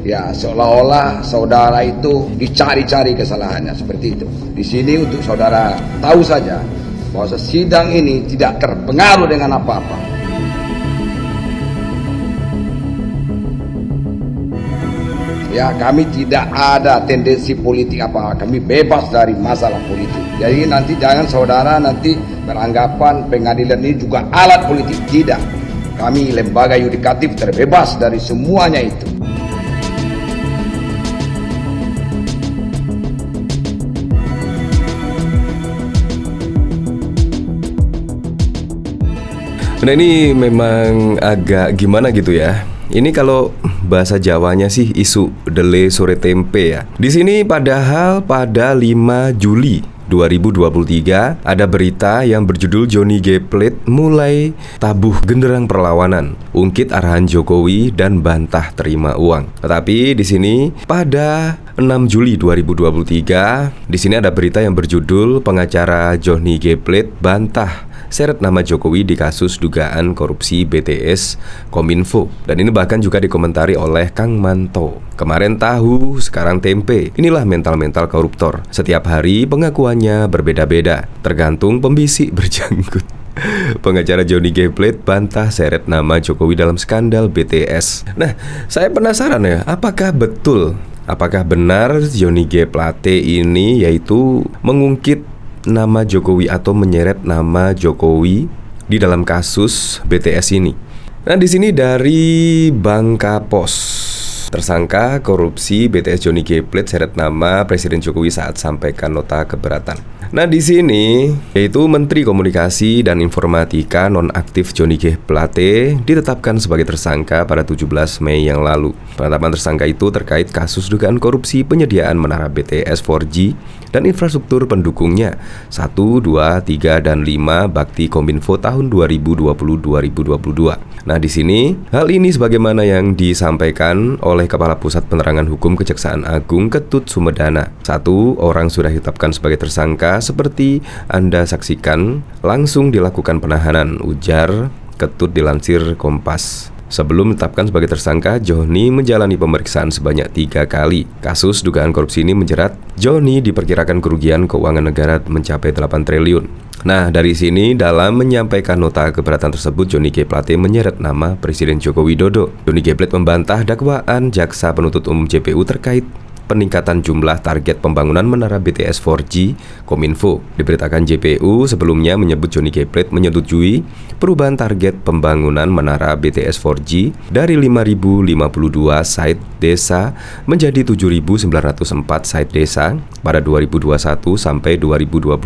Ya, seolah-olah saudara itu dicari-cari kesalahannya seperti itu. Di sini untuk saudara tahu saja bahwa sidang ini tidak terpengaruh dengan apa-apa. Ya, kami tidak ada tendensi politik apa, kami bebas dari masalah politik. Jadi nanti jangan saudara nanti beranggapan pengadilan ini juga alat politik. Tidak, kami lembaga yudikatif terbebas dari semuanya itu. Nah, ini memang agak gimana gitu ya. Ini kalau bahasa Jawanya sih isu dele sore tempe ya. Di sini padahal pada 5 Juli 2023 ada berita yang berjudul Johnny G. Plate mulai tabuh genderang perlawanan, ungkit arahan Jokowi dan bantah terima uang. Tetapi di sini pada 6 Juli 2023 di sini ada berita yang berjudul pengacara Johnny G. Plate bantah seret nama Jokowi di kasus dugaan korupsi BTS Kominfo. Dan ini bahkan juga dikomentari oleh Kang Manto. Kemarin tahu, sekarang tempe. Inilah mental-mental koruptor. Setiap hari pengakuannya berbeda-beda, tergantung pembisik berjanggut. Pengacara Johnny G. Plate bantah seret nama Jokowi dalam skandal BTS. Nah, saya penasaran ya, apakah benar Johnny G. Plate ini yaitu mengungkit nama Jokowi atau menyeret nama Jokowi di dalam kasus BTS ini. Nah, di sini dari Bangkapos, tersangka korupsi BTS Johnny G. Plate seret nama Presiden Jokowi saat sampaikan nota keberatan. Nah, di sini yaitu Menteri Komunikasi dan Informatika nonaktif Johnny G. Plate ditetapkan sebagai tersangka pada 17 Mei yang lalu. Penetapan tersangka itu terkait kasus dugaan korupsi penyediaan menara BTS 4G dan infrastruktur pendukungnya 1, 2, 3, dan 5 Bakti Kominfo tahun 2020-2022. Nah, di sini hal ini sebagaimana yang disampaikan oleh Kepala Pusat Penerangan Hukum Kejaksaan Agung Ketut Sumedana. 1 orang sudah ditetapkan sebagai tersangka seperti Anda saksikan, langsung dilakukan penahanan, ujar Ketut dilansir Kompas. Sebelum ditetapkan sebagai tersangka, Johnny menjalani pemeriksaan sebanyak 3 kali. Kasus dugaan korupsi ini menjerat Johnny diperkirakan kerugian keuangan negara mencapai 8 triliun. Nah, dari sini dalam menyampaikan nota keberatan tersebut, Johnny G. Plate menyeret nama Presiden Joko Widodo. Johnny G. Plate membantah dakwaan Jaksa Penuntut Umum JPU terkait peningkatan jumlah target pembangunan menara BTS 4G Kominfo. Diberitakan JPU sebelumnya menyebut Johnny G. Plate menyetujui perubahan target pembangunan menara BTS 4G dari 5.052 site desa menjadi 7.904 site desa pada 2021 sampai 2022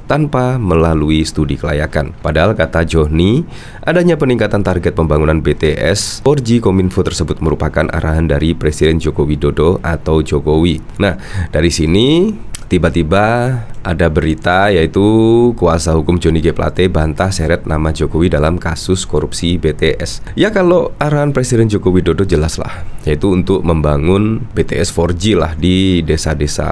tanpa melalui studi kelayakan. Padahal kata Johnny, adanya peningkatan target pembangunan BTS 4G Kominfo tersebut merupakan arahan dari Presiden Joko Widodo atau Jokowi. Nah, dari sini tiba-tiba ada berita yaitu kuasa hukum Johnny G. Plate bantah seret nama Jokowi dalam kasus korupsi BTS. Ya, kalau arahan Presiden Joko Widodo jelas lah, yaitu untuk membangun BTS 4G lah di desa-desa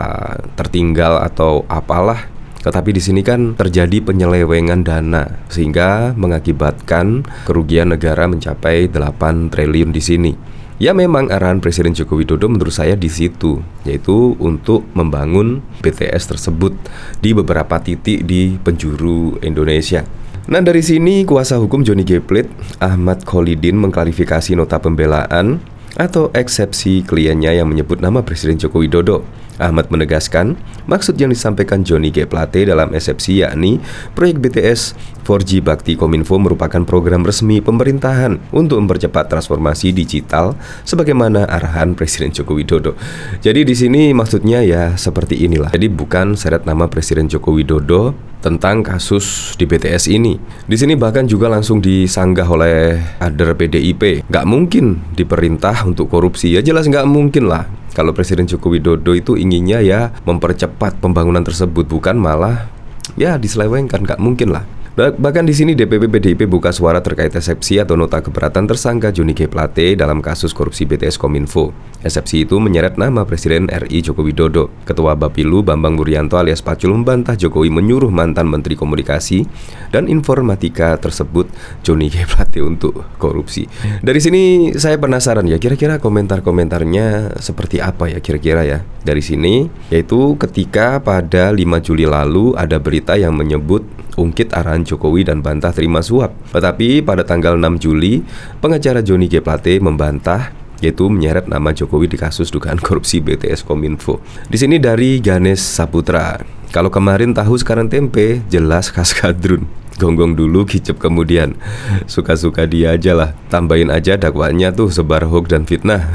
tertinggal atau apalah. Tetapi di sini kan terjadi penyelewengan dana sehingga mengakibatkan kerugian negara mencapai 8 triliun di sini. Ya, memang arahan Presiden Joko Widodo menurut saya di situ, yaitu untuk membangun BTS tersebut di beberapa titik di penjuru Indonesia. Nah, dari sini kuasa hukum Johnny G. Plate, Ahmad Kholidin, mengklarifikasi nota pembelaan atau eksepsi kliennya yang menyebut nama Presiden Joko Widodo. Ahmad menegaskan, maksud yang disampaikan Johnny G. Plate dalam eksepsi yakni proyek BTS 4G Bakti Kominfo merupakan program resmi pemerintahan untuk mempercepat transformasi digital sebagaimana arahan Presiden Joko Widodo. Jadi di sini maksudnya ya seperti inilah. Jadi bukan seret nama Presiden Joko Widodo tentang kasus di BTS ini. Di sini bahkan juga langsung disanggah oleh kader PDIP. Gak mungkin diperintah untuk korupsi, ya jelas gak mungkin lah. Kalau Presiden Joko Widodo itu inginnya ya mempercepat pembangunan tersebut, bukan malah ya diselewengkan, gak mungkin lah. Bahkan di sini DPP PDIP buka suara terkait eksepsi atau nota keberatan tersangka Johnny G. Plate dalam kasus korupsi BTS Kominfo. Eksepsi itu menyeret nama Presiden RI Joko Widodo. Ketua Bapilu Bambang Wuryanto alias Pacul membantah Jokowi menyuruh mantan Menteri Komunikasi dan Informatika tersebut Johnny G. Plate untuk korupsi. Dari sini saya penasaran ya, kira-kira komentar-komentarnya seperti apa ya kira-kira ya. Dari sini yaitu ketika pada 5 Juli lalu ada berita yang menyebut ungkit arahan Jokowi dan bantah terima suap. Tetapi pada tanggal 6 Juli, pengacara Johnny G. Plate membantah, yaitu menyeret nama Jokowi di kasus dugaan korupsi BTS Kominfo. Di sini dari Ganesh Saputra. Kalau kemarin tahu sekarang tempe, jelas khas kadrun. Gonggong dulu, kicep kemudian. Suka-suka dia aja lah. Tambahin aja dakwaannya tuh sebar hoax dan fitnah.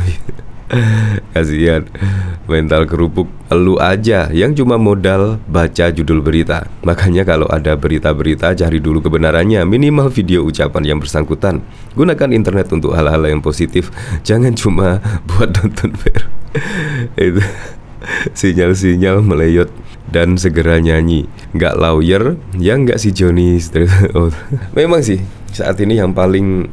Kasihan, mental kerupuk elu aja yang cuma modal baca judul berita. Makanya kalau ada berita-berita cari dulu kebenarannya, minimal video ucapan yang bersangkutan. Gunakan internet untuk hal-hal yang positif, jangan cuma buat nonton ver. Itu sinyal-sinyal meleyot dan segera nyanyi. Nggak lawyer, ya nggak si Johnny. Memang sih saat ini yang paling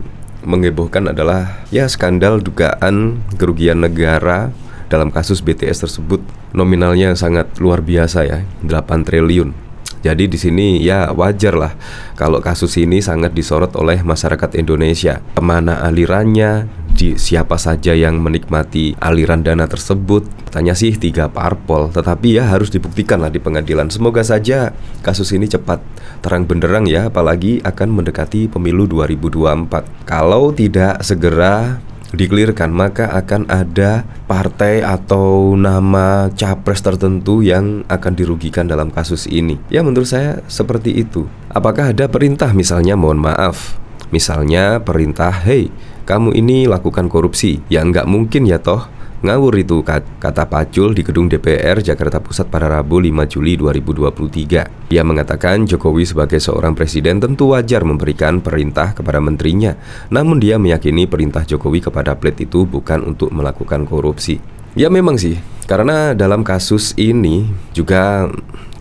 menghebohkan adalah ya skandal dugaan kerugian negara dalam kasus BTS tersebut. Nominalnya sangat luar biasa ya, 8 triliun. Jadi di sini ya wajar lah kalau kasus ini sangat disorot oleh masyarakat Indonesia. Kemana alirannya, siapa saja yang menikmati aliran dana tersebut. Katanya sih 3 parpol, tetapi ya harus dibuktikan lah di pengadilan. Semoga saja kasus ini cepat terang benderang ya, apalagi akan mendekati pemilu 2024. Kalau tidak segera dikelirkan, maka akan ada partai atau nama capres tertentu yang akan dirugikan dalam kasus ini. Ya menurut saya seperti itu. Apakah ada perintah misalnya, mohon maaf, misalnya perintah, hey kamu ini lakukan korupsi. Ya nggak mungkin ya toh. Ngawur itu, kata Pacul di gedung DPR Jakarta Pusat pada Rabu 5 Juli 2023. Ia mengatakan Jokowi sebagai seorang presiden tentu wajar memberikan perintah kepada menterinya. Namun dia meyakini perintah Jokowi kepada Plate itu bukan untuk melakukan korupsi. Ya memang sih, karena dalam kasus ini juga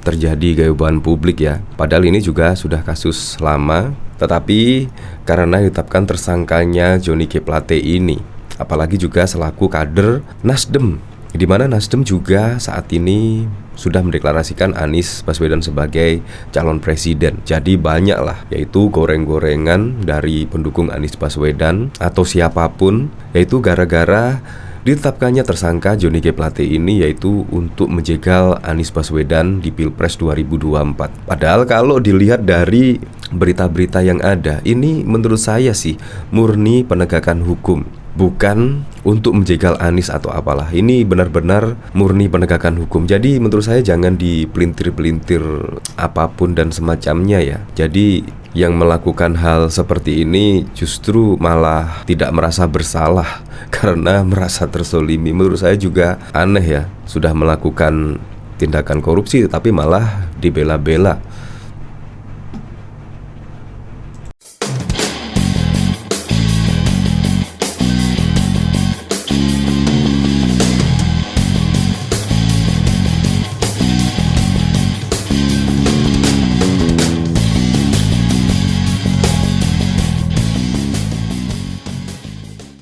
terjadi gaibah publik ya. Padahal ini juga sudah kasus lama, tetapi karena ditetapkan tersangkanya Johnny G. Plate ini, apalagi juga selaku kader Nasdem, di mana Nasdem juga saat ini sudah mendeklarasikan Anies Baswedan sebagai calon presiden. Jadi banyak lah, yaitu goreng-gorengan dari pendukung Anies Baswedan atau siapapun, yaitu gara-gara ditetapkannya tersangka Johnny G. Plate ini, yaitu untuk menjegal Anies Baswedan di Pilpres 2024. Padahal kalau dilihat dari berita-berita yang ada, ini menurut saya sih murni penegakan hukum, bukan untuk menjegal Anies atau apalah. Ini benar-benar murni penegakan hukum. Jadi menurut saya jangan dipelintir-pelintir apapun dan semacamnya ya. Jadi yang melakukan hal seperti ini justru malah tidak merasa bersalah karena merasa terzolimi. Menurut saya juga aneh ya, sudah melakukan tindakan korupsi tapi malah dibela-bela.